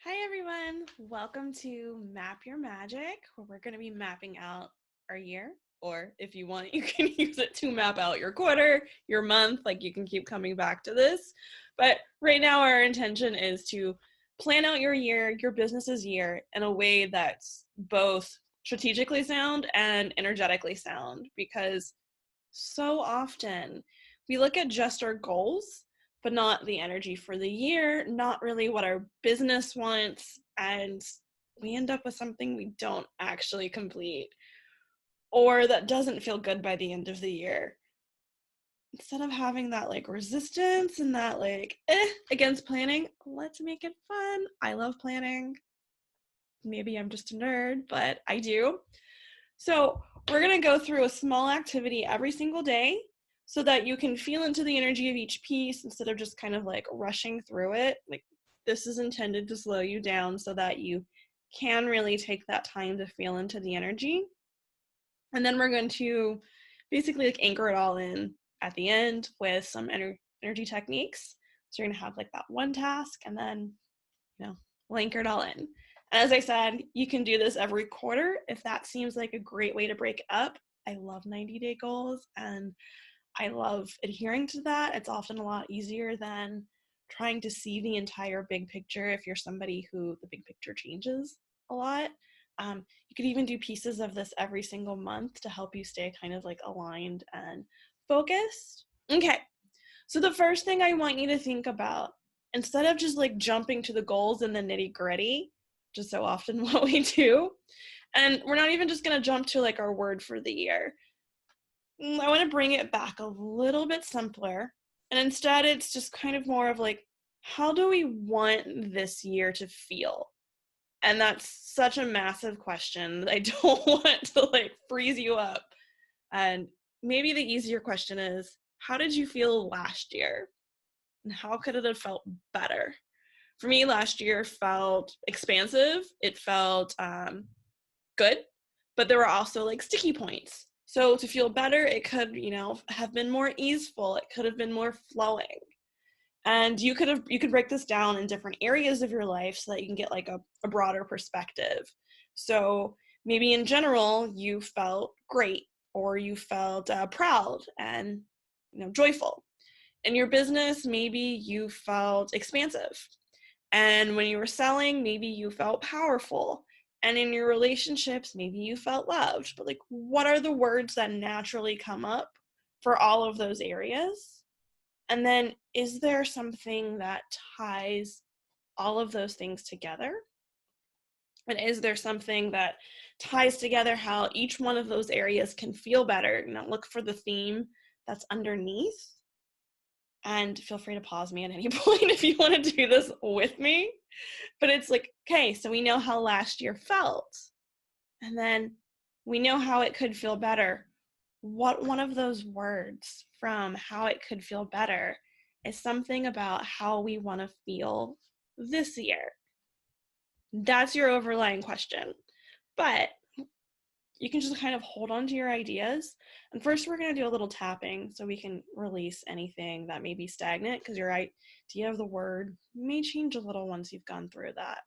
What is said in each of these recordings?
Hi, everyone. Welcome to Map Your Magic, where we're going to be mapping out our year. Or if you want, you can use it to map out your quarter, your month. Like you can keep coming back to this. But right now, our intention is to plan out your year, your business's year, in a way that's both strategically sound and energetically sound. Because so often we look at just our goals but not the energy for the year, not really what our business wants, and we end up with something we don't actually complete or that doesn't feel good by the end of the year. Instead of having that like resistance and that like against planning, let's make it fun. I love planning. Maybe I'm just a nerd, but I do. So we're going to go through a small activity every single day so that you can feel into the energy of each piece instead of just kind of like rushing through it. Like this is intended to slow you down so that you can really take that time to feel into the energy. And then we're going to basically like anchor it all in at the end with some energy techniques. So you're going to have like that one task and then, we'll anchor it all in. And as I said, you can do this every quarter if that seems like a great way to break it up. I love 90-day goals and I love adhering to that. It's often a lot easier than trying to see the entire big picture if you're somebody who the big picture changes a lot. You could even do pieces of this every single month to help you stay kind of like aligned and focused. Okay, so the first thing I want you to think about, instead of just like jumping to the goals and the nitty gritty, just so often what we do, and we're not even just going to jump to like our word for the year. I want to bring it back a little bit simpler. And instead, it's just kind of more of like, how do we want this year to feel? And that's such a massive question that I don't want to like freeze you up. And maybe the easier question is, how did you feel last year? And how could it have felt better? For me, last year felt expansive. It felt good, but there were also like sticky points. So to feel better, it could, have been more easeful. It could have been more flowing. And you could break this down in different areas of your life so that you can get like a broader perspective. So maybe in general, you felt great or you felt proud and joyful. In your business, maybe you felt expansive. And when you were selling, maybe you felt powerful. And in your relationships, maybe you felt loved. But like, what are the words that naturally come up for all of those areas? And then is there something that ties all of those things together? And is there something that ties together how each one of those areas can feel better? Look for the theme that's underneath. And feel free to pause me at any point if you want to do this with me. But it's like, okay, so we know how last year felt. And then we know how it could feel better. What one of those words from how it could feel better is something about how we want to feel this year? That's your overlying question. But you can just kind of hold on to your ideas. And first, we're going to do a little tapping so we can release anything that may be stagnant because your idea of the word may change a little once you've gone through that.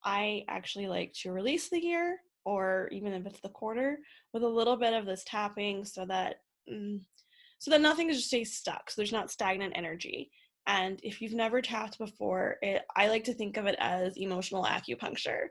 I actually like to release the year, or even if it's the quarter, with a little bit of this tapping so that nothing just stays stuck. So there's not stagnant energy. And if you've never tapped before, I like to think of it as emotional acupuncture.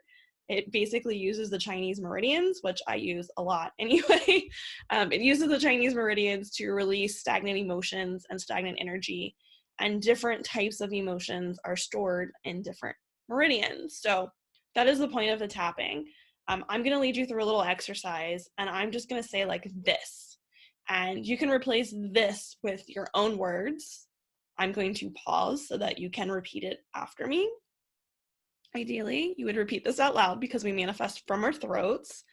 It basically uses the Chinese meridians, which I use a lot anyway. It uses the Chinese meridians to release stagnant emotions and stagnant energy. And different types of emotions are stored in different meridians. So that is the point of the tapping. I'm going to lead you through a little exercise, and I'm just going to say like this. And you can replace this with your own words. I'm going to pause so that you can repeat it after me. Ideally, you would repeat this out loud because we manifest from our throats.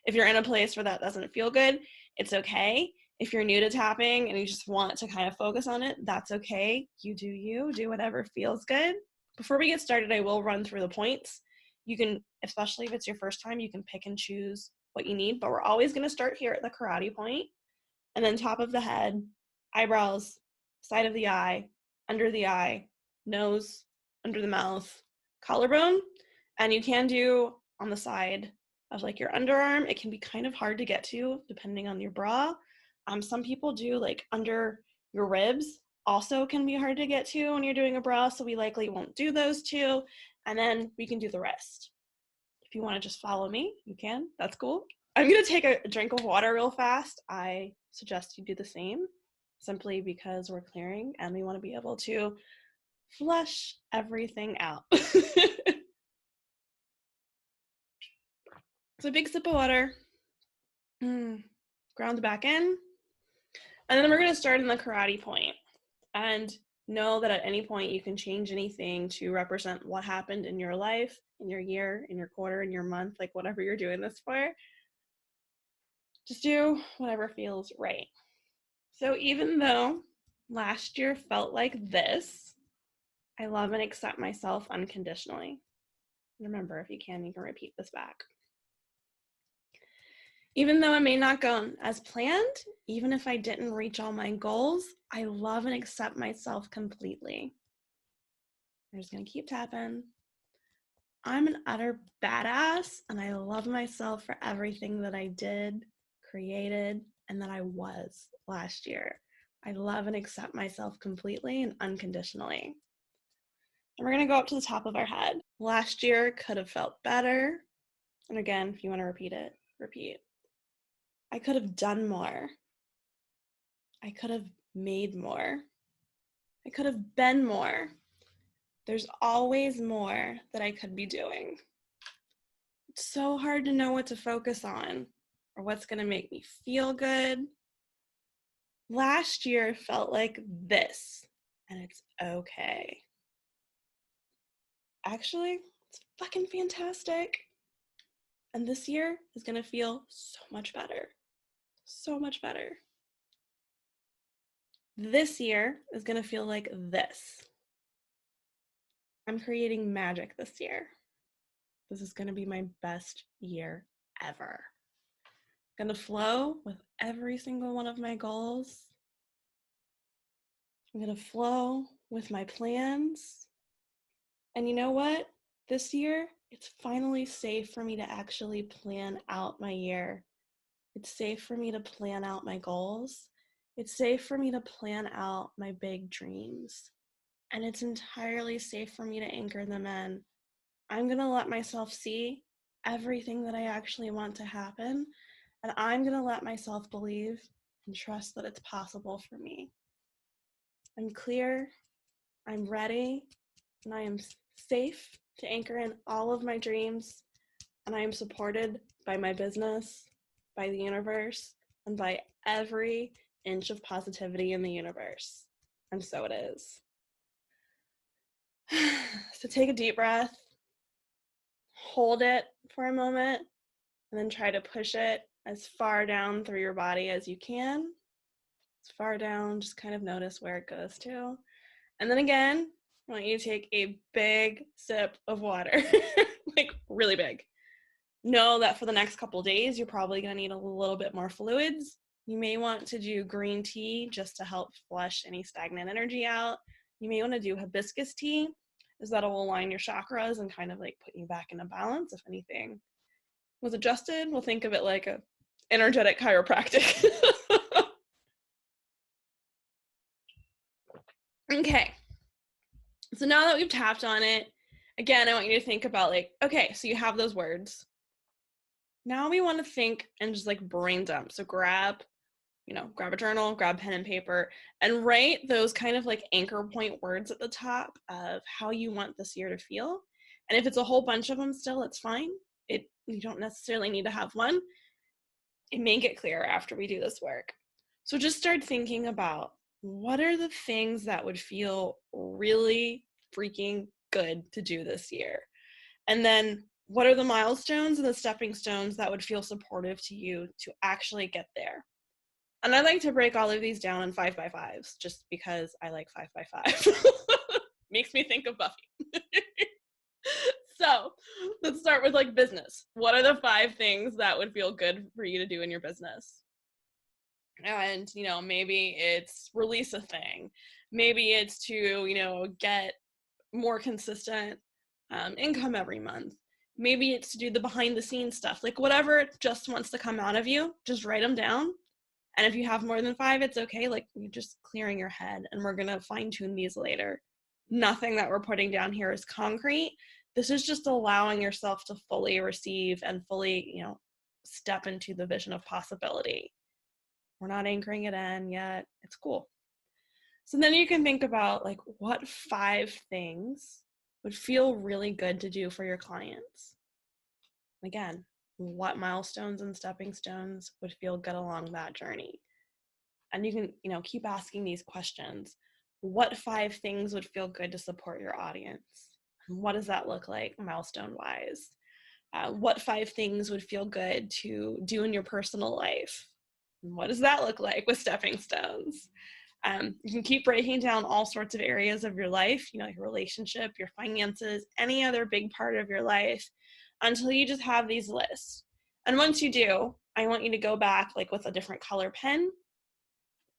If you're in a place where that doesn't feel good, it's okay. If you're new to tapping and you just want to kind of focus on it, that's okay. You, do whatever feels good. Before we get started, I will run through the points. You can, especially if it's your first time, you can pick and choose what you need, but we're always going to start here at the karate point, and then top of the head, eyebrows, side of the eye, under the eye, nose, under the mouth, collarbone, and you can do on the side of like your underarm. It can be kind of hard to get to depending on your bra. Some people do like under your ribs, also can be hard to get to when you're doing a bra, so we likely won't do those two, and then we can do the rest. If you want to just follow me, you can. That's cool. I'm going to take a drink of water real fast. I suggest you do the same, simply because we're clearing and we want to be able to flush everything out. So big sip of water. Ground back in. And then we're going to start in the karate point. And know that at any point you can change anything to represent what happened in your life, in your year, in your quarter, in your month, like whatever you're doing this for. Just do whatever feels right. So even though last year felt like this, I love and accept myself unconditionally. Remember, if you can repeat this back. Even though it may not go as planned, even if I didn't reach all my goals, I love and accept myself completely. I'm just gonna keep tapping. I'm an utter badass, and I love myself for everything that I did, created, and that I was last year. I love and accept myself completely and unconditionally. And we're gonna go up to the top of our head. Last year could have felt better. And again, if you wanna repeat it, repeat. I could have done more. I could have made more. I could have been more. There's always more that I could be doing. It's so hard to know what to focus on or what's going to make me feel good. Last year felt like this, and it's okay. Actually, it's fucking fantastic. And this year is going to feel so much better. So much better. This year is going to feel like this. I'm creating magic this year. This is going to be my best year ever. I'm going to flow with every single one of my goals. I'm going to flow with my plans. And you know what? This year, it's finally safe for me to actually plan out my year. It's safe for me to plan out my goals. It's safe for me to plan out my big dreams. And it's entirely safe for me to anchor them in. I'm going to let myself see everything that I actually want to happen. And I'm going to let myself believe and trust that it's possible for me. I'm clear, I'm ready, and I am safe to anchor in all of my dreams. And I am supported by my business, by the universe, and by every inch of positivity in the universe. And so it is. So take a deep breath, hold it for a moment, and then try to push it as far down through your body as you can. As far down, just kind of notice where it goes to. And then again, I want you to take a big sip of water, like really big. Know that for the next couple days, you're probably going to need a little bit more fluids. You may want to do green tea just to help flush any stagnant energy out. You may want to do hibiscus tea, as that will align your chakras and kind of like put you back into balance. If anything was adjusted, we'll think of it like a energetic chiropractic. Okay. So now that we've tapped on it, again, I want you to think about like, okay, so you have those words. Now we want to think and just like brain dump. So grab a journal, grab pen and paper, and write those kind of like anchor point words at the top of how you want this year to feel. And if it's a whole bunch of them still, it's fine. You don't necessarily need to have one. It may get clearer after we do this work. So just start thinking about what are the things that would feel really freaking good to do this year? And then what are the milestones and the stepping stones that would feel supportive to you to actually get there? And I like to break all of these down in 5x5s just because I like 5x5. Makes me think of Buffy. So let's start with like business. What are the 5 things that would feel good for you to do in your business? And, maybe it's release a thing. Maybe it's to, get more consistent income every month. Maybe it's to do the behind the scenes stuff, like whatever just wants to come out of you, just write them down. And if you have more than 5, it's okay. Like, you're just clearing your head, and we're going to fine tune these later. Nothing that we're putting down here is concrete. This is just allowing yourself to fully receive and fully, step into the vision of possibility. We're not anchoring it in yet. It's cool. So then you can think about, like, what 5 things would feel really good to do for your clients. Again, what milestones and stepping stones would feel good along that journey? And you can, keep asking these questions. What 5 things would feel good to support your audience? And what does that look like milestone wise? What 5 things would feel good to do in your personal life? And what does that look like with stepping stones? You can keep breaking down all sorts of areas of your life, your relationship, your finances, any other big part of your life, until you just have these lists. And once you do, I want you to go back, like, with a different color pen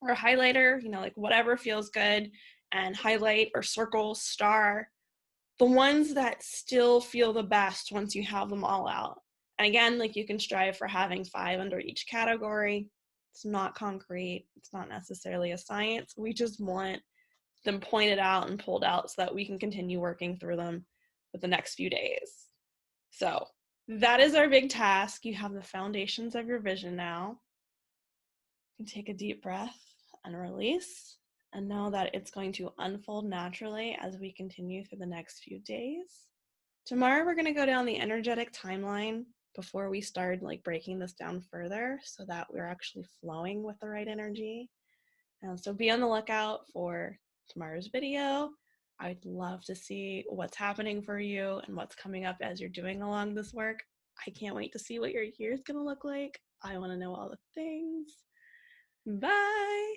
or a highlighter, like whatever feels good, and highlight or circle, star the ones that still feel the best once you have them all out. And again, like, you can strive for having 5 under each category. It's not concrete. It's not necessarily a science. We just want them pointed out and pulled out so that we can continue working through them with the next few days. So that is our big task. You have the foundations of your vision now. You can take a deep breath and release, and know that it's going to unfold naturally as we continue through the next few days. Tomorrow, we're going to go down the energetic timeline before we start, like, breaking this down further so that we're actually flowing with the right energy. So be on the lookout for tomorrow's video. I'd love to see what's happening for you and what's coming up as you're doing along this work. I can't wait to see what your year is going to look like. I want to know all the things. Bye.